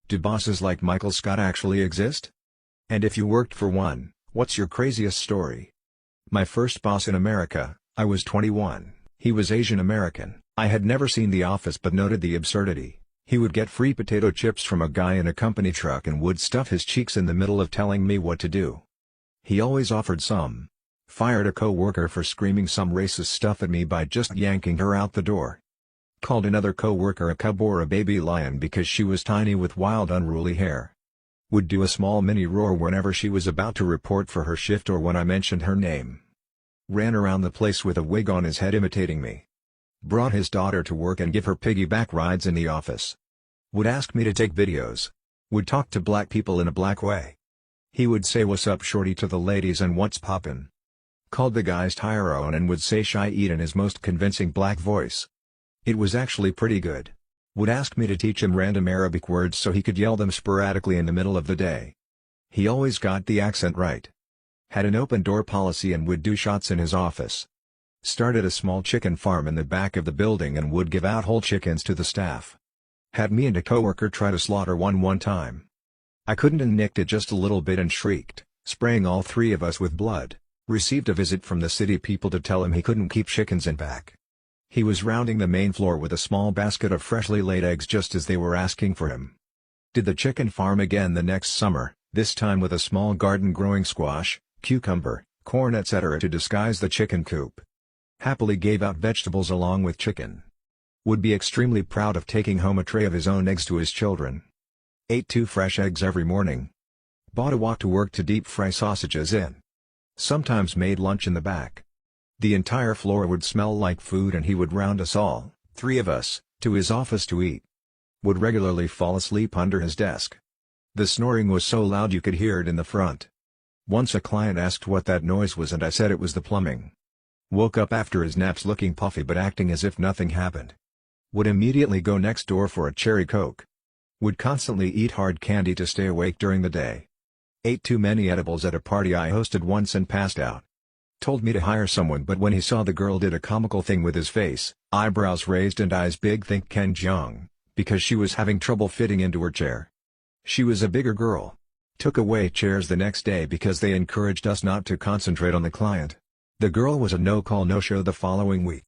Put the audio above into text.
Do bosses like Michael Scott actually exist? And if you worked for one, what's your craziest story? My first boss in America, I was 21, he was Asian American. I had never seen The Office but noted the absurdity. He would get free potato chips from a guy in a company truck and would stuff his cheeks in the middle of telling me what to do. He always offered some. Fired a co-worker for screaming some racist stuff at me by just yanking her out the door. Called another co-worker a cub or a baby lion because she was tiny with wild unruly hair. Would do a small mini roar whenever she was about to report for her shift or when I mentioned her name. Ran around the place with a wig on his head imitating me. Brought his daughter to work and give her piggyback rides in the office. Would ask me to take videos. Would talk to black people in a black way. He would say "What's up shorty" to the ladies and "What's poppin'?" Called the guys Tyrone and would say "Shy eat" in his most convincing black voice. It was actually pretty good. Would ask me to teach him random Arabic words so he could yell them sporadically in the middle of the day. He always got the accent right. Had an open door policy and would do shots in his office. Started a small chicken farm in the back of the building and would give out whole chickens to the staff. Had me and a coworker try to slaughter one time. I couldn't and nicked it just a little bit and shrieked, spraying all three of us with blood. Received a visit from the city people to tell him he couldn't keep chickens in back. He was rounding the main floor with a small basket of freshly laid eggs just as they were asking for him. Did the chicken farm again the next summer, this time with a small garden growing squash, cucumber, corn etc. to disguise the chicken coop. Happily gave out vegetables along with chicken. Would be extremely proud of taking home a tray of his own eggs to his children. Ate 2 fresh eggs every morning. Bought a wok to work to deep fry sausages in. Sometimes made lunch in the back. The entire floor would smell like food and he would round us all, 3 of us, to his office to eat. Would regularly fall asleep under his desk. The snoring was so loud you could hear it in the front. Once a client asked what that noise was and I said it was the plumbing. Woke up after his naps looking puffy but acting as if nothing happened. Would immediately go next door for a cherry coke. Would constantly eat hard candy to stay awake during the day. Ate too many edibles at a party I hosted once and passed out. Told me to hire someone but when he saw the girl did a comical thing with his face, eyebrows raised and eyes big, think Ken Jeong, because she was having trouble fitting into her chair. She was a bigger girl. Took away chairs the next day because they encouraged us not to concentrate on the client. The girl was a no-call no-show the following week.